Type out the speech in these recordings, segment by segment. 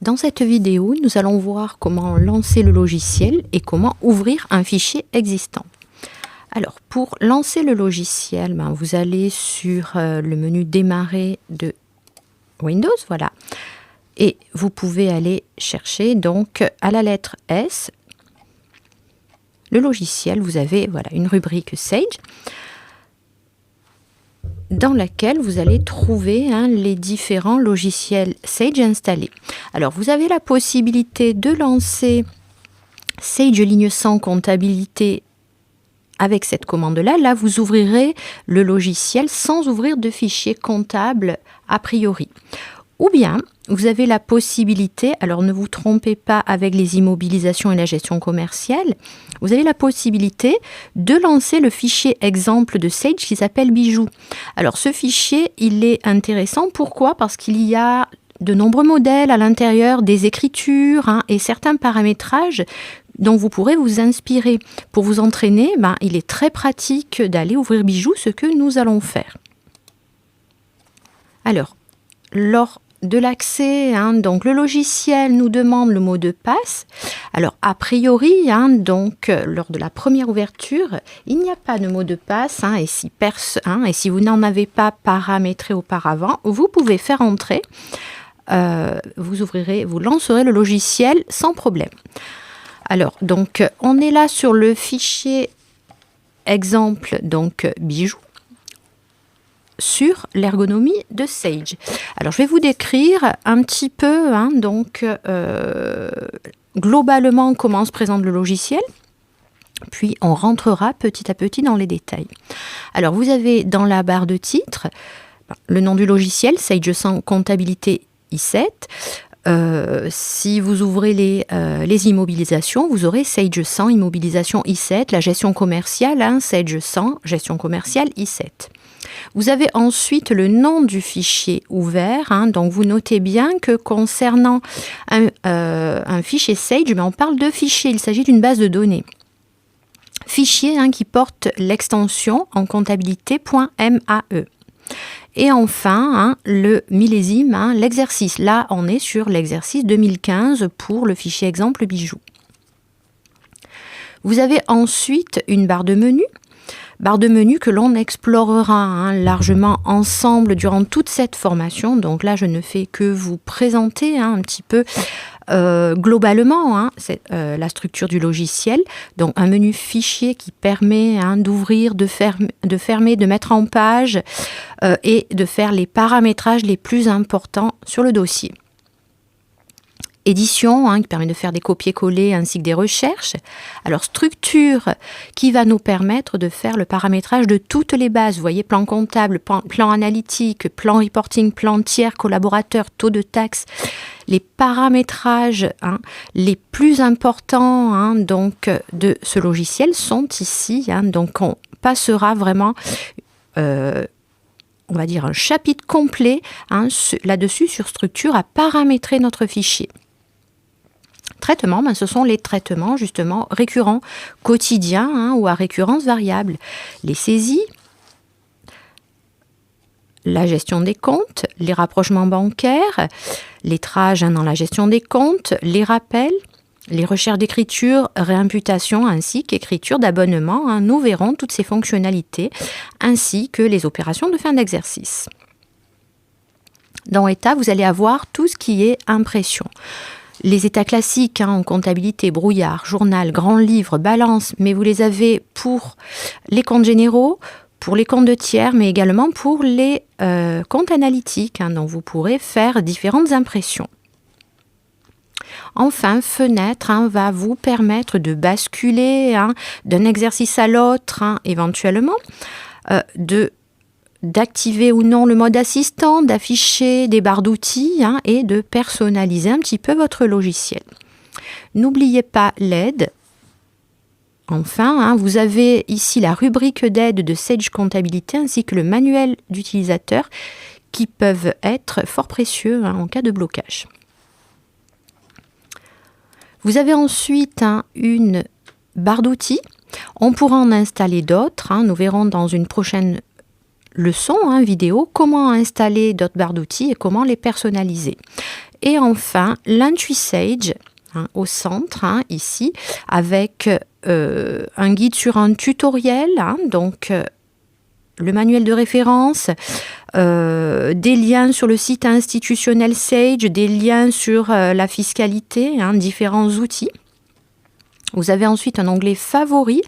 Dans cette vidéo, nous allons voir comment lancer le logiciel et comment ouvrir un fichier existant. Alors, pour lancer le logiciel, vous allez sur le menu Démarrer de Windows, voilà. Et vous pouvez aller chercher donc à la lettre S, le logiciel. Vous avez une rubrique Sage, dans laquelle vous allez trouver les différents logiciels Sage installés. Alors, vous avez la possibilité de lancer Sage ligne 100 comptabilité avec cette commande-là. Là, vous ouvrirez le logiciel sans ouvrir de fichier comptable a priori. Ou bien, vous avez la possibilité, alors ne vous trompez pas avec les immobilisations et la gestion commerciale, vous avez la possibilité de lancer le fichier exemple de Sage qui s'appelle Bijoux. Alors ce fichier, il est intéressant. Pourquoi? Parce qu'il y a de nombreux modèles à l'intérieur, des écritures et certains paramétrages dont vous pourrez vous inspirer. Pour vous entraîner, il est très pratique d'aller ouvrir Bijoux, ce que nous allons faire. Alors, lors de l'accès, donc le logiciel nous demande le mot de passe. Alors a priori, lors de la première ouverture, il n'y a pas de mot de passe, et si vous n'en avez pas paramétré auparavant, vous pouvez faire entrer. Vous lancerez le logiciel sans problème. Alors donc on est là sur le fichier exemple donc Bijoux, sur l'ergonomie de Sage. Alors, je vais vous décrire un petit peu, globalement, comment se présente le logiciel, puis on rentrera petit à petit dans les détails. Alors, vous avez dans la barre de titre, le nom du logiciel, Sage 100 comptabilité i7. Si vous ouvrez les immobilisations, vous aurez Sage 100 immobilisation i7, la gestion commerciale, Sage 100 gestion commerciale i7. Vous avez ensuite le nom du fichier ouvert, donc vous notez bien que concernant un fichier Sage, on parle de fichier, il s'agit d'une base de données. Fichier qui porte l'extension en comptabilité.mae. Et enfin, le millésime, l'exercice. Là, on est sur l'exercice 2015 pour le fichier exemple Bijoux. Vous avez ensuite une barre de menu. Barre de menu que l'on explorera largement ensemble durant toute cette formation. Donc là, je ne fais que vous présenter un petit peu globalement la structure du logiciel. Donc un menu fichier qui permet d'ouvrir, de fermer, de mettre en page et de faire les paramétrages les plus importants sur le dossier. Édition, qui permet de faire des copier-coller ainsi que des recherches. Alors, structure qui va nous permettre de faire le paramétrage de toutes les bases. Vous voyez, plan comptable, plan analytique, plan reporting, plan tiers, collaborateur, taux de taxe. Les paramétrages les plus importants de ce logiciel sont ici. Donc, on passera vraiment... on va dire un chapitre complet là-dessus sur structure à paramétrer notre fichier. Traitement, ce sont les traitements justement récurrents, quotidiens ou à récurrence variable. Les saisies, la gestion des comptes, les rapprochements bancaires, lettrage dans la gestion des comptes, les rappels, les recherches d'écriture, réimputation ainsi qu'écriture d'abonnement. Nous verrons toutes ces fonctionnalités ainsi que les opérations de fin d'exercice. Dans État, vous allez avoir tout ce qui est impression. Les états classiques en comptabilité, brouillard, journal, grand livre, balance, mais vous les avez pour les comptes généraux, pour les comptes de tiers, mais également pour les comptes analytiques, dont vous pourrez faire différentes impressions. Enfin, fenêtre va vous permettre de basculer d'un exercice à l'autre, éventuellement, d'activer ou non le mode assistant, d'afficher des barres d'outils et de personnaliser un petit peu votre logiciel. N'oubliez pas l'aide. Enfin, vous avez ici la rubrique d'aide de Sage Comptabilité ainsi que le manuel d'utilisateur qui peuvent être fort précieux en cas de blocage. Vous avez ensuite une barre d'outils. On pourra en installer d'autres. Nous verrons dans une prochaine leçon vidéo comment installer d'autres barres d'outils et comment les personnaliser. Et enfin, l'IntuiSage, au centre, ici, avec un guide sur un tutoriel, donc le manuel de référence, des liens sur le site institutionnel Sage, des liens sur la fiscalité, différents outils. Vous avez ensuite un onglet favoris.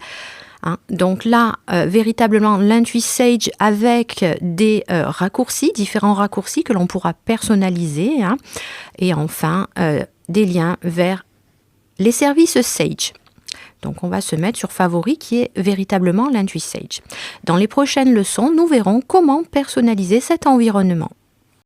Donc là, véritablement, l'IntuiSage avec des raccourcis, différents raccourcis que l'on pourra personnaliser. Et enfin, des liens vers les services Sage. Donc on va se mettre sur favoris qui est véritablement l'IntuiSage. Dans les prochaines leçons, nous verrons comment personnaliser cet environnement.